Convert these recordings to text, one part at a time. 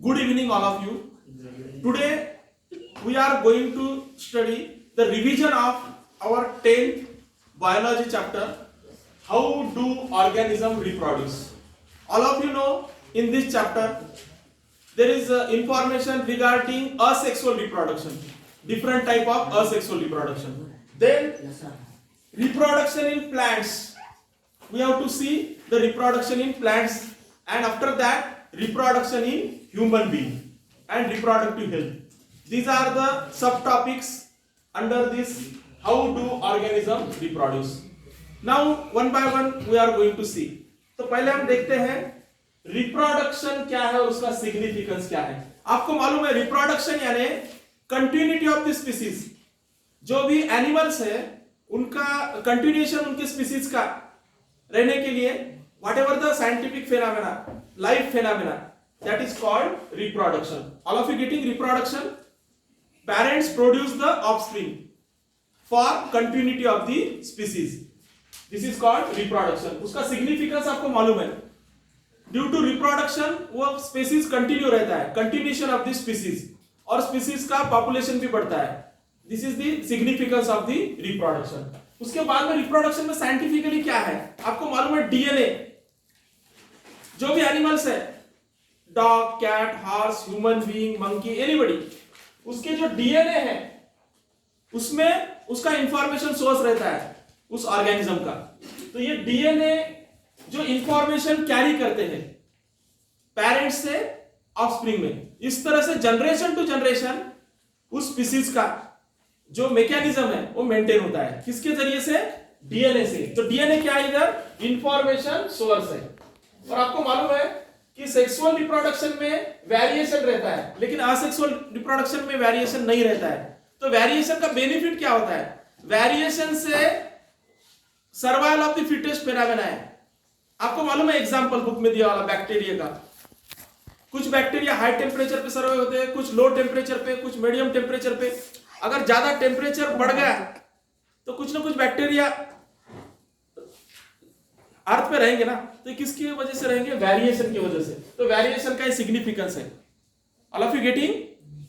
Good evening, all of you. Today we are going to study the revision of our 10th biology chapter. How do organisms reproduce? All of you know in this chapter there is information regarding asexual reproduction, different type of asexual reproduction. Then reproduction in plants. We have to see the reproduction in plants, and after that reproduction in human being and reproductive health. These are the subtopics under this how do organisms reproduce. Now one by one we are going to see. तो पहले हम देखते हैं reproduction क्या है और उसका significance क्या है. आपको मालूम है रिप्रोडक्शन यानी कंटिन्यूटी ऑफ द स्पीसीज. जो भी एनिमल्स है उनका कंटिन्यूएशन उनके स्पीसीज का रहने के लिए whatever the scientific phenomena, life phenomena, that is called reproduction. All of you getting reproduction? Parents produce the offspring for continuity of the species. This is called reproduction. उसका significance आपको मालूम है. Due to reproduction वो species continue रहता है, continuation of the species, और species का population भी बढ़ता है. This is the significance of the reproduction. उसके बाद में reproduction में scientifically क्या है? आपको मालूम है DNA. जो भी एनिमल्स है, dog, cat, horse, human being, monkey, anybody, उसके जो डीएनए है उसमें उसका इंफॉर्मेशन सोर्स रहता है उस ऑर्गेनिज्म का. तो ये डीएनए जो इंफॉर्मेशन कैरी करते हैं पेरेंट्स से ऑफस्प्रिंग में, इस तरह से जनरेशन टू जनरेशन उस स्पीसीज का जो मैकेनिज्म है वो मेंटेन होता है. किसके जरिए से? डीएनए से. तो डीएनए क्या है? इधर इंफॉर्मेशन सोर्स है. और आपको मालूम है कि सेक्सुअल रिप्रोडक्शन में वेरिएशन रहता है, लेकिन असेक्सुअल रिप्रोडक्शन में वेरिएशन नहीं रहता है. तो वेरिएशन का बेनिफिट क्या होता है? वेरिएशन से survival of the fittest phenomena है. आपको मालूम है एग्जांपल बुक में दिया वाला बैक्टीरिया का. कुछ बैक्टीरिया हाई टेम्परेचर पे सर्वाइव होते हैं, कुछ लो टेम्परेचर पे, कुछ मीडियम टेम्परेचर पे. अगर ज्यादा टेम्परेचर बढ़ गया तो कुछ ना कुछ बैक्टीरिया अर्थ पे रहेंगे ना. तो किसकी वजह से रहेंगे? वेरिएशन की वजह से. तो वेरिएशन का सिग्निफिकेंस है. All of you getting?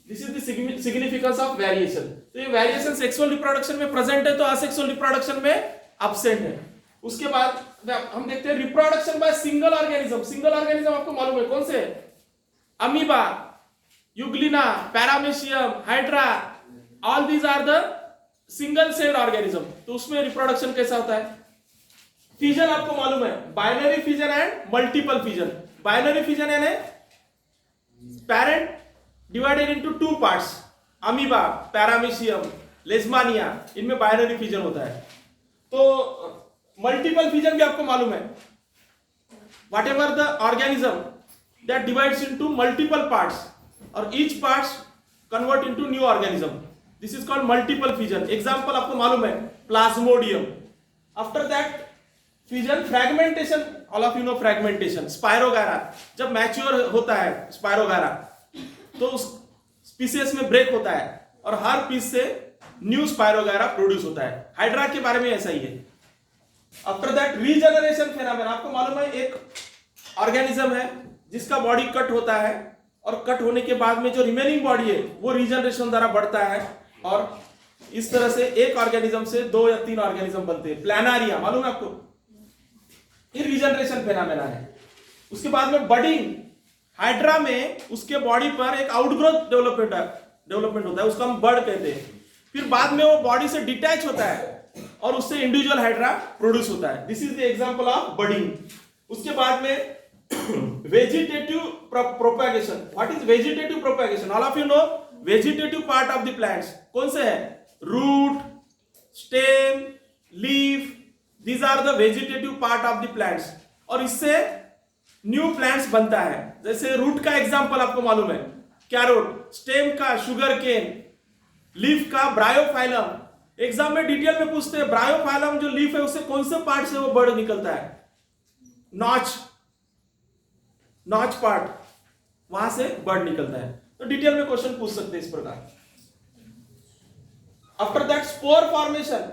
This is the significance of variation. तो ये वेरिएशन सेक्सुअल रिप्रोडक्शन में प्रेजेंट है तो असेक्सुअल रिप्रोडक्शन में एब्सेंट है. उसके बाद हम देखते हैं reproduction by single organism. Single organism आपको मालूम है कौन से? Amoeba, euglena, paramecium, hydra, all these are the single celled organism. तो उसमें रिप्रोडक्शन कैसा होता है? फिजन आपको मालूम है, binary fission and multiple fission. Binary fission यानी parent divided into two parts. Amoeba, paramecium, leishmania, इनमें बाइनरी फिजन होता है. तो मल्टीपल फिजन भी आपको मालूम है. Whatever the organism that divides into multiple parts और each parts convert into new organism, this is called multiple fission. Example आपको मालूम है plasmodium. After that fission, fragmentation. All of you know fragmentation. Spirogyra जब mature होता है spirogyra तो उस species में ब्रेक होता है और हर पीस से न्यू स्पायरोगायरा प्रोड्यूस होता है. हाइड्रा के बारे में ऐसा ही है. After that regeneration phenomena. आपको मालूम है एक ऑर्गेनिज्म है जिसका बॉडी कट होता है और कट होने के बाद में जो रिमेनिंग बॉडी है वो रीजनरेशन द्वारा बढ़ता है और इस तरह से एक ऑर्गेनिज्म से 2 या 3 ऑर्गेनिज्म बनते हैं. प्लानारिया मालूम है आपको? ये रीजनरेशन फेनोमेना है. उसके बाद में बडिंग. हाइड्रा में उसके बॉडी पर एक आउटग्रोथ डेवलपमेंट होता है, उसको हम बर्ड कहते हैं. फिर बाद में वो बॉडी से डिटैच होता है और उससे इंडिविजुअल हाइड्रा प्रोड्यूस होता है. This is the example of budding. उसके बाद में vegetative propagation. What is vegetative propagation? All of you know vegetative part of the plants कौन से है? Root, stem, leaf, these are the vegetative part of the plants. और इससे new plants बनता है. जैसे रूट का एग्जांपल आपको मालूम है कैरोट, स्टेम का शुगर केन, लीफ का ब्रायोफाइलम. एग्जाम में डिटेल में पूछते हैं ब्रायोफाइलम जो लीफ है उससे कौन से पार्ट से वो बर्ड निकलता है? नॉच पार्ट, वहां से बर्ड निकलता है. तो डिटेल में क्वेश्चन पूछ सकते हैं इस प्रकार. After that spore formation.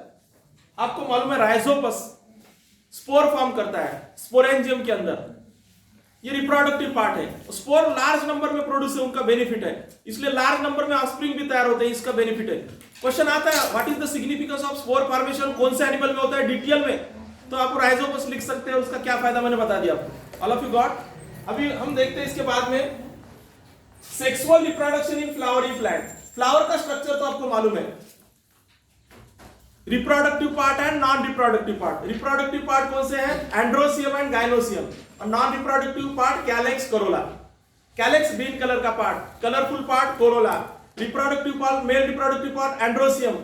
आपको मालूम है राइजोपस स्पोर फॉर्म करता है स्पोरेंजियम के अंदर. ये रिप्रोडक्टिव पार्ट है। स्पोर लार्ज नंबर में प्रोड्यूस है, उनका बेनिफिट है, इसलिए लार्ज नंबर में ऑफस्प्रिंग भी तैयार होते हैं, इसका बेनिफिट है। क्वेश्चन आता है what is the significance of spore formation, कौन से एनिमल में होता है डिटेल में, तो आप राइजोपस लिख सकते हैं, उसका क्या फायदा मैंने बता दिया आपको। All of you got. अभी हम देखते हैं इसके बाद में sexual reproduction in flowering plant. Flower का स्ट्रक्चर तो आपको मालूम है, reproductive part and non reproductive part. Reproductive part कौन से हैं? Androecium and gynoecium. और non reproductive part calyx, corolla. Calyx green colour का part, colourful part corolla. Reproductive part, male reproductive part androecium,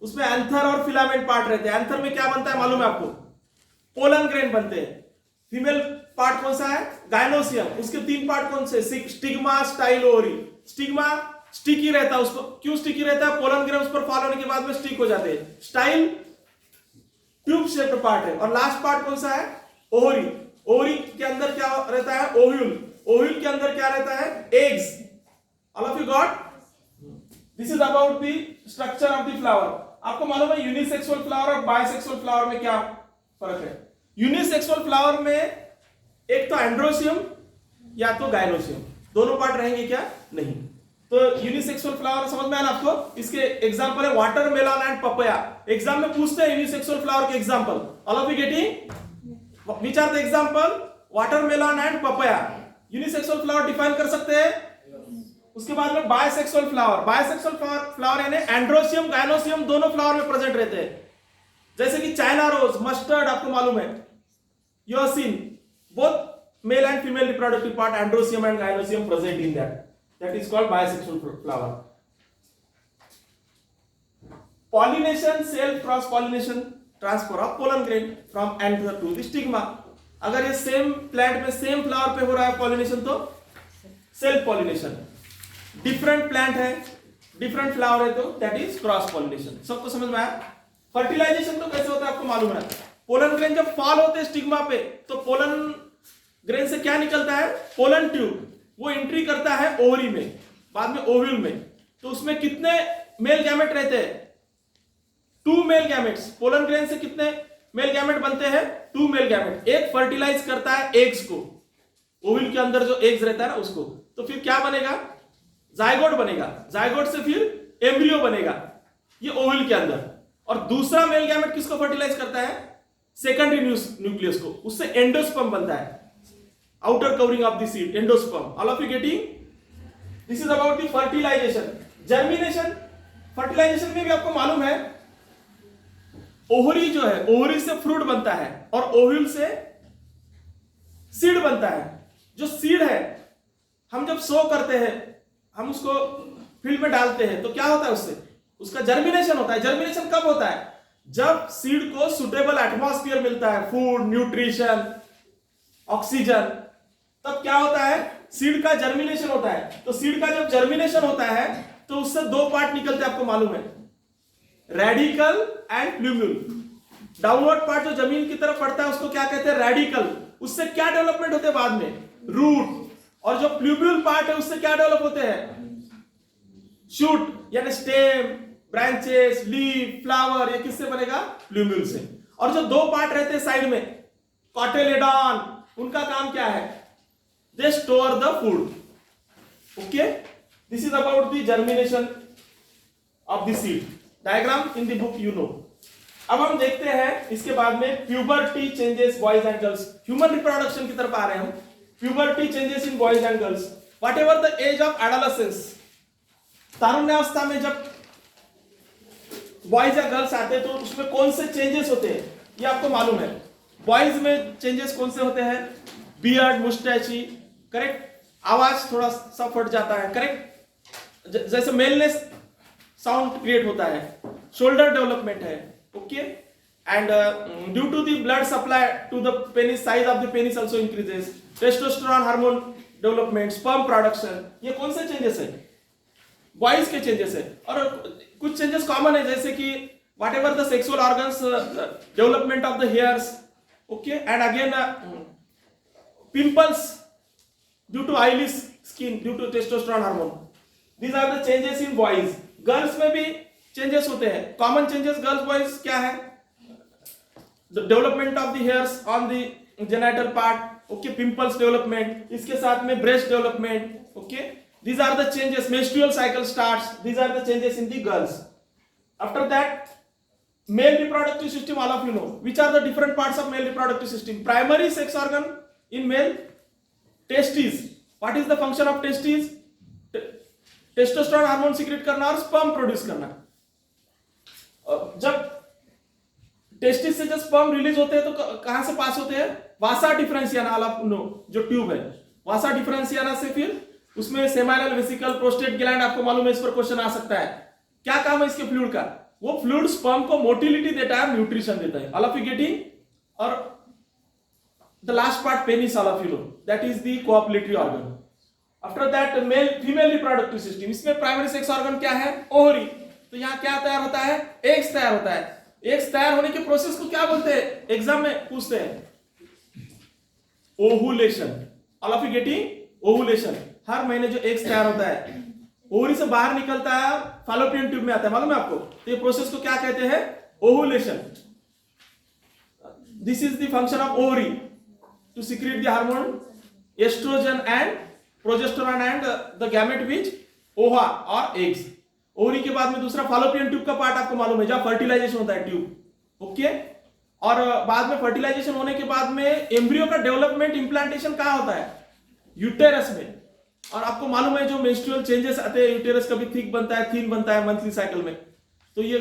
उसमें एंथर और फिलामेंट पार्ट रहते हैं। Anther में क्या बनता है मालूम है आपको? पोलन ग्रेन बनते हैं। फीमेल पार्ट कौन सा है? गाइनोसियम। उसके 3 पार्ट कौन से? Stigma, style, ovary. Stigma sticky रहता है, उसको क्यों स्टिकी रहता है? पोलन ग्रेन उस पर फॉल होने के बाद में स्टिक हो जाते हैं। स्टाइल ट्यूब शेप्ड पार्ट है। और लास्ट पार्ट कौन सा है? ओवरी। ओवरी के अंदर क्या रहता है? ओव्यूल। ओव्यूल के अंदर क्या रहता है? Eggs. All of you got? This is about the structure of the flower. आपको मालूम है यूनिसेक्सुअल फ्लावर और बायसेक्सुअल फ्लावर में क्या फर्क है? यूनिसेक्सुअल फ्लावर में एक तो एंड्रोसियम या तो गाइनोसियम, दोनों पार्ट रहेंगे क्या? नहीं। तो यूनिसेक्सुअल फ्लावर समझ में आया आपको? इसके एग्जांपल है वाटरमेलन एंड पपाया। एग्जाम में पूछते हैं यूनिसेक्सुअल फ्लावर के example. All of you getting? Which are the example? Watermelon and papaya. Unisexual flower define कर सकते हैं। उसके बाद में बायसेक्सुअल फ्लावर। बायसेक्सुअल फ्लावर यानी एंड्रोसियम गाइनोसियम दोनों फ्लावर में प्रेजेंट रहते हैं। जैसे कि चाइना रोज, मस्टर्ड, आपको मालूम है, you have seen both male and female reproductive part, androsium and gynosium present in that is called bisexual flower. Pollination, self cross pollination, transfer of pollen grain from anther to the stigma. अगर ये same plant में same flower पे हो रहा है pollination तो self pollination. Different plant है, different flower है तो दैट इज क्रॉस पॉलिनेशन। सबको समझ में आया? फर्टिलाइजेशन तो कैसे होता है आपको मालूम है? पोलन ग्रेन जब फॉल होते हैं स्टिग्मा पे तो पोलन ग्रेन से क्या निकलता है? Pollen tube. वो एंट्री करता है ओवरी में, बाद में ओव्यूल में। तो उसमें कितने मेल गैमेट रहते हैं? 2 मेल गैमेट्स। पोलन ग्रेन से कितने मेल गैमेट बनते हैं? 2 मेल गैमेट। एक फर्टिलाइज करता है एग्स को, ओव्यूल के अंदर जो एग्स रहता है ना उसको। तो फिर क्या बनेगा? जाइगोट बनेगा। जाइगोट से फिर एम्ब्रियो बनेगा, ये ओव्यूल के अंदर। और दूसरा मेल गैमेट किसको फर्टिलाइज करता है? सेकेंडरी न्यूक्लियस को। उससे एंडोस्पर्म बनता है, outer covering of the seed, endosperm. All of you getting? This is about the fertilisation. Germination, fertilisation में भी आपको मालूम है ओवरी जो है, ओवरी से फ्रूट बनता है और ओव्यूल से सीड बनता है। जो सीड है हम जब सो करते हैं, हम उसको फील्ड में डालते हैं तो क्या होता है? उससे उसका जर्मिनेशन होता है। जर्मिनेशन कब होता है? जब सीड को सुटेबल एटमॉस्फेयर मिलता है, फूड, न्यूट्रिशन, ऑक्सीजन, तब क्या होता है? सीड का जर्मिनेशन होता है। तो सीड का जब जर्मिनेशन होता है तो उससे 2 पार्ट निकलते हैं, आपको मालूम है, radical and plumule. Downward part जो जमीन की तरफ पड़ता है उसको क्या कहते हैं? रेडिकल। उससे क्या डेवलपमेंट होते हैं बाद में? रूट। और जो प्लूम्यूल पार्ट है उससे क्या डेवलप होते हैं? शूट, यानी स्टेम, ब्रांचेस, लीफ, फ्लावर। ये किससे बनेगा? प्लूम्यूल से। और जो 2 पार्ट रहते हैं साइड में, कॉटिलेडॉन, उनका काम क्या है? They store the food. Okay, this is about the germination of the seed. Diagram in the book you know. अब हम देखते हैं इसके बाद में puberty changes boys and girls. Human reproduction की तरफ आ रहे हैं हम। Puberty changes in boys and girls. Whatever the age of adolescence, तारुण्यावस्था में जब बॉयज या गर्ल्स आते हैं तो उसमें कौन से चेंजेस होते हैं ये आपको मालूम है। बॉयज में चेंजेस कौन से होते हैं? Beard, moustache, correct. आवाज थोड़ा सा फट जाता है, करेक्ट। जैसे मेलनेस साउंड क्रिएट होता है, शोल्डर डेवलपमेंट है, okay. And due to the blood supply to the penis, size of the penis also increases. Testosterone hormone development, sperm production, ये कौन से चेंजेस है? बॉयज के चेंजेस है। और कुछ चेंजेस कॉमन है जैसे कि whatever the sexual organs, development of the hairs, okay. And again pimples due to oily skin due to testosterone hormone. These are the changes in boys. Girls में भी changes होते हैं। Common changes girls boys क्या है? The development of the hairs on the genital part, okay, pimples development, इसके साथ में breast development, okay, these are the changes, menstrual cycle starts, these are the changes in the girls. After that, male reproductive system, all of you know which are the different parts of male reproductive system. Primary sex organ in male, testes. What is the function of testes? Testosterone hormone secrete करना और sperm produce करना. जब testis से जब sperm release होते हैं तो कहां से पास होते हैं? वासा डिफरेंशियाना, आप नो जो ट्यूब है, वासा डिफरेंशियाना से फिर उसमें सेमाइनल वेसिकल, प्रोस्टेट ग्लैंड, आपको मालूम है इस पर क्वेश्चन आ सकता है. क्या काम है इसके फ्लूइड का? वो फ्लूइड स्पर्म को मोटिलिटी देता है, न्यूट्रिशन देता है. All of you getting? और the last part penis, all of you know, that is the copulatory organ. After that male female reproductive system. इसमें प्राइमरी सेक्स ऑर्गन क्या है? ओवरी. तो यहाँ क्या तैयार होता है? एग्स तैयार होता है. एग्स तैयार होने के प्रोसेस को क्या बोलते हैं? एग्जाम में पूछते हैं ovulation. All of you getting? Ovulation. हर महीने जो एग्स तैयार होता है, ओवरी से बाहर निकलता है, फैलोपियन ट्यूब में आता है, मालूम है आपको? तो ये प्रोसेस को क्या कहते हैं? Ovulation. This is the function of ovary to secrete the hormone oestrogen and progesterone and the gamete which ova और एग्स. ओवरी के बाद में दूसरा फैलोपियन ट्यूब का पार्ट आपको मालूम है, जहां फर्टिलाइजेशन होता है, ट्यूब. ओके. और बाद में फर्टिलाइजेशन होने के बाद में एम्ब्रियो का डेवलपमेंट, इंप्लांटेशन कहां होता है? यूटेरस में. और आपको मालूम है जो मेंस्ट्रुअल चेंजेस आते हैं, यूटेरस कभी थिक बनता है, थिन बनता है मंथली साइकिल में. तो ये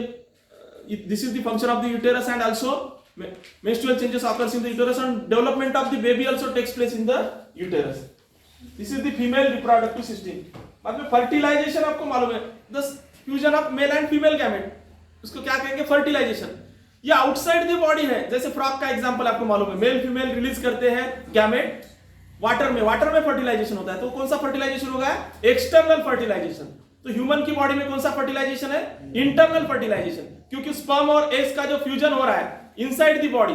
this is the function of the uterus and also menstrual changes occurs in the uterus and development of the baby also takes place in the uterus. This is the female reproductive system. बाद में fertilization आपको मालूम है, the fusion of male and female gamete, उसको क्या कहेंगे? fertilization. ये outside the body है. जैसे फ्रॉक का एग्जांपल आपको मालूम है, मेल फीमेल रिलीज करते हैं गैमेट वाटर में, वाटर में फर्टिलाइजेशन होता है. तो कौन सा फर्टिलाइजेशन होगा? External fertilisation. तो ह्यूमन की बॉडी में कौन सा फर्टिलाइजेशन है? Internal fertilisation. क्योंकि स्पर्म और एग्स का जो फ्यूजन हो रहा है inside the body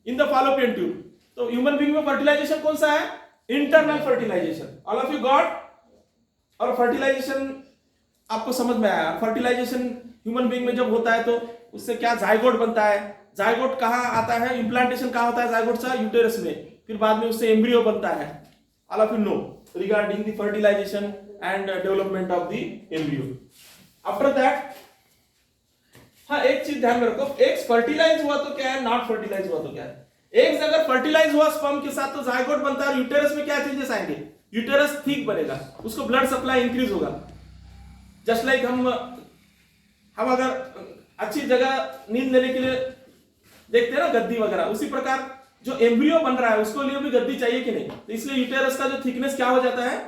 in the fallopian tube. तो ह्यूमन बीइंग में फर्टिलाइजेशन कौन सा है? Internal fertilisation. All of you got? और फर्टिलाइजेशन आपको समझ में आया? फर्टिलाइजेशन ह्यूमन बीइंग में जब होता है तो उससे क्या जाइगोट बनता है. जाइगोट कहां आता है? इंप्लांटेशन कहां होता है जाइगोट से? यूटेरस में. फिर बाद में उससे एम्ब्रियो बनता है. All of you know regarding the fertilisation and development of the embryo. After that, हाँ, एक चीज ध्यान में रखो, एग्स फर्टिलाइज हुआ तो क्या है, नॉट फर्टिलाइज हुआ तो क्या है. एग्स अगर फर्टिलाइज हुआ स्पर्म के साथ तो जाइगोट बनता है. यूटेरस में क्या चेंजेस आएंगे? यूटेरस थिक बनेगा, उसको ब्लड सप्लाई इंक्रीज होगा. जस्ट लाइक हम अगर अच्छी जगह नींद लेने के लिए देखते हैं ना, गद्दी वगैरह, उसी प्रकार जो एम्ब्रियो बन रहा है उसको लिए भी गद्दी चाहिए कि नहीं. तो इसलिए यूटेरस का जो थिकनेस क्या हो जाता है?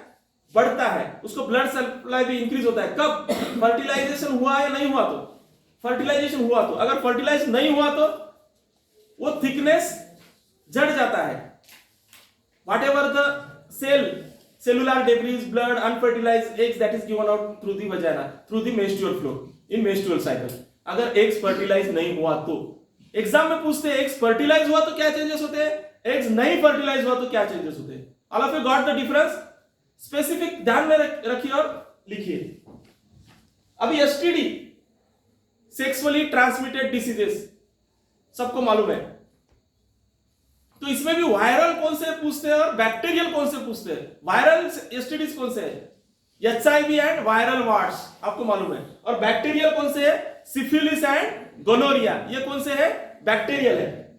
बढ़ता है. उसको ब्लड सप्लाई भी इंक्रीज होता है. कब? फर्टिलाइजेशन हुआ या नहीं हुआ तो. फर्टिलाइजेशन हुआ तो. अगर फर्टिलाइज नहीं हुआ तो वो थिकनेस जड़ जाता है. What ever the cellular debris, blood, unfertilised eggs that is given out through the vagina, through the menstrual flow in menstrual cycle. अगर एग्स फर्टिलाइज नहीं हुआ तो. एग्जाम में पूछते हैं एग्स फर्टिलाइज हुआ तो क्या चेंजेस होते हैं, एग्स नहीं फर्टिलाइज हुआ तो क्या चेंजेस होते हैं. All of you got the difference? Specific ध्यान में रखिए और लिखिए. अभी एसटीडी, सेक्सुअली ट्रांसमिटेड डिसीजेस, सबको मालूम है. तो इसमें भी वायरल कौन से पूछते हैं और बैक्टीरियल कौन से पूछते हैं. वायरल एसटीडीज कौन से है? एचआईवी एंड वायरल वार्ड्स, आपको मालूम है. और बैक्टीरियल कौन से है? सिफिलिस एंड गोनोरिया, ये कौन से है? बैक्टीरियल है.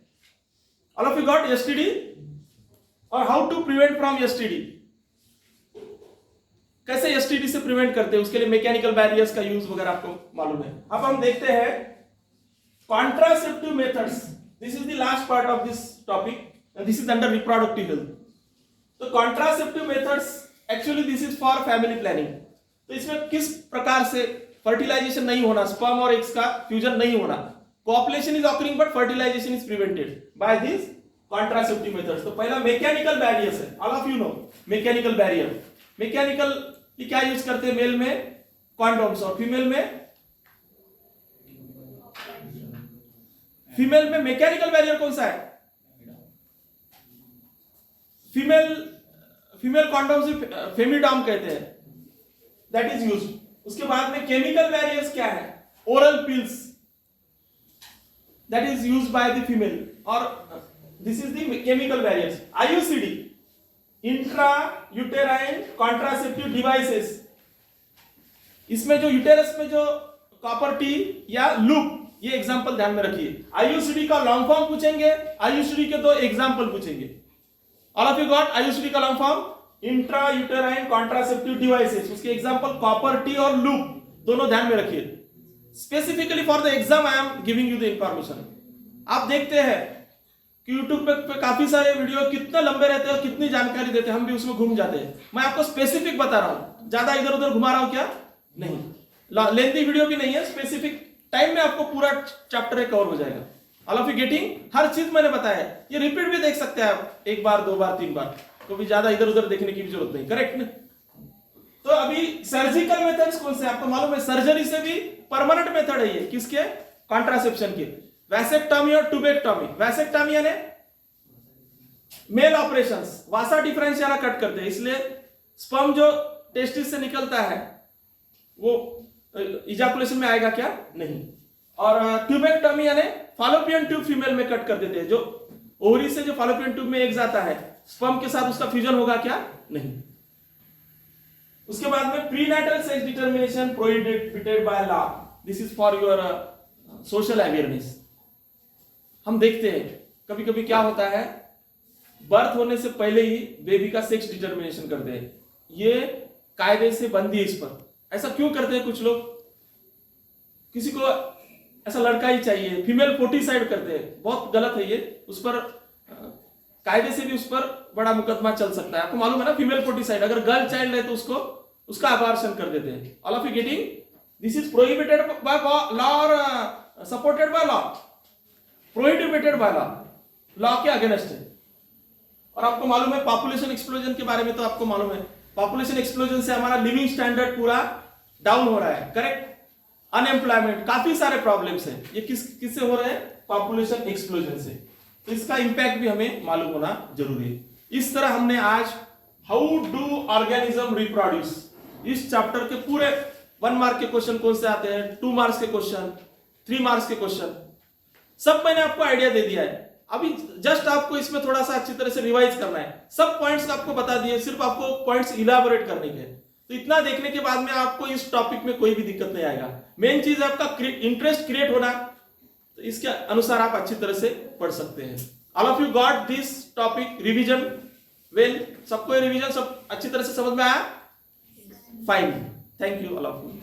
All of you got STD. और how to prevent from STD, कैसे एसटीडी से प्रिवेंट करते हैं, उसके लिए मैकेनिकल बैरियर्स का यूज वगैरह आपको मालूम है. अब हम देखते हैं contraceptive methods. This is the last part of this topic and this is under reproductive health. तो contraceptive methods actually this is for family planning. तो इसमें किस प्रकार से फर्टिलाइजेशन नहीं होना, स्पर्म और एग्स का फ्यूजन नहीं होना, copulation is occurring but fertilisation is prevented by this contraceptive methods. तो पहला मैकेनिकल बैरियर्स है. All of you know mechanical barrier. Mechanical क्या यूज करते हैं? मेल में कॉन्डोम्स और फीमेल में मैकेनिकल बैरियर कौन सा है? फीमेल कॉन्डोम्स फेमिडॉम कहते हैं, दैट इज यूज्ड. उसके बाद में केमिकल बैरियर्स क्या है? Oral pills, that is used by the female. और this is the chemical barriers. IUCD, intra uterine contraceptive devices, इसमें जो यूटेरस में जो कॉपर टी या लूप, ये एग्जांपल ध्यान में रखिए। आईयूसीडी का लॉन्ग फॉर्म पूछेंगे, आईयूसीडी के 2 एग्जांपल पूछेंगे। All of you got IUCD का long form? Intra uterine contraceptive devices, उसके एग्जांपल कॉपर टी और लूप, दोनों ध्यान में रखिए। Specifically for the exam I am giving you the information. आप देखते हैं कि यूट्यूब पे काफी सारे वीडियो कितने लंबे रहते हैं और कितनी जानकारी देते हैं, हम भी उसमें घूम जाते हैं। मैं आपको स्पेसिफिक बता रहा हूं, ज्यादा इधर उधर घुमा रहा हूं क्या? नहीं, लेंथी वीडियो भी नहीं है, स्पेसिफिक टाइम में आपको पूरा चैप्टर कवर हो जाएगा। All of you getting? हर चीज मैंने बताया, ये रिपीट भी देख सकते हैं आप, 1 बार 2 बार 3 बार, कभी ज्यादा इधर उधर देखने की भी जरूरत नहीं। करेक्ट ना? तो अभी सर्जिकल मेथड्स कौन से आपको मालूम है? सर्जरी से भी परमानेंट मेथड है ये, किसके? कॉन्ट्रासेप्शन के। वैसेक्टॉमी और ट्यूबेक्टॉमी। वैसेक्टॉमी यानी मेल ऑपरेशंस, वासा डिफरेंशियला कट करते हैं, इसलिए स्पर्म जो टेस्टिस से निकलता है वो इजाकुलेशन में आएगा क्या? नहीं। और ट्यूबेक्टॉमी यानी फॉलोपियन ट्यूब फीमेल में कट कर देते हैं, जो ओवरी से जो फॉलोपियन ट्यूब में एग्स आता है, स्पर्म के साथ उसका फ्यूजन होगा क्या? नहीं। उसके बाद में prenatal sex determination prohibited by law, this is for your social awareness. हम देखते हैं कभी कभी क्या होता है, बर्थ होने से पहले ही बेबी का सेक्स डिटर्मिनेशन करते हैं, ये कायदे से बंदी है इस पर। ऐसा क्यों करते हैं कुछ लोग? किसी को ऐसा लड़का ही चाहिए, फीमेल फोर्टिसाइड करते हैं, बहुत गलत है ये। उस पर कायदे से भी उस पर बड़ा मुकदमा चल सकता है। आपको मालूम है ना, फीमेल फोर्टिसाइड, अगर गर्ल चाइल्ड है तो उसका अबॉर्शन कर देते हैं। All of you getting? This is prohibited by law और supported by law, prohibited by law के अगेंस्ट है। और आपको मालूम है पॉपुलेशन एक्सप्लोजन के बारे में, तो आपको मालूम है पॉपुलेशन एक्सप्लोजन से हमारा लिविंग स्टैंडर्ड पूरा डाउन हो रहा है। करेक्ट? अनएम्प्लॉयमेंट, काफी सारे प्रॉब्लम्स हैं, ये किससे हो रहे हैं? पॉपुलेशन एक्सप्लोजन से। तो इसका इंपैक्ट भी हमें मालूम होना जरूरी है। इस तरह हमने आज हाउ डू ऑर्गेनिज्म रिप्रोड्यूस, इस चैप्टर के पूरे 1 मार्क के क्वेश्चन कौन से आते हैं, 2 मार्क्स के क्वेश्चन, 3 मार्क्स के क्वेश्चन, सब मैंने आपको आइडिया दे दिया है। अभी जस्ट आपको इसमें थोड़ा सा अच्छी तरह से रिवाइज करना है। सब पॉइंट्स आपको बता दिए, सिर्फ आपको पॉइंट्स इलाबोरेट करने के। तो इतना देखने के बाद में आपको इस टॉपिक में कोई भी दिक्कत नहीं आएगा। मेन चीज है आपका इंटरेस्ट क्रिएट होना, तो इसके अनुसार आप अच्छी तरह से पढ़ सकते हैं। All of you got this topic revision well? सबको रिवीजन सब अच्छी तरह से समझ में आया? Fine, thank you all of you.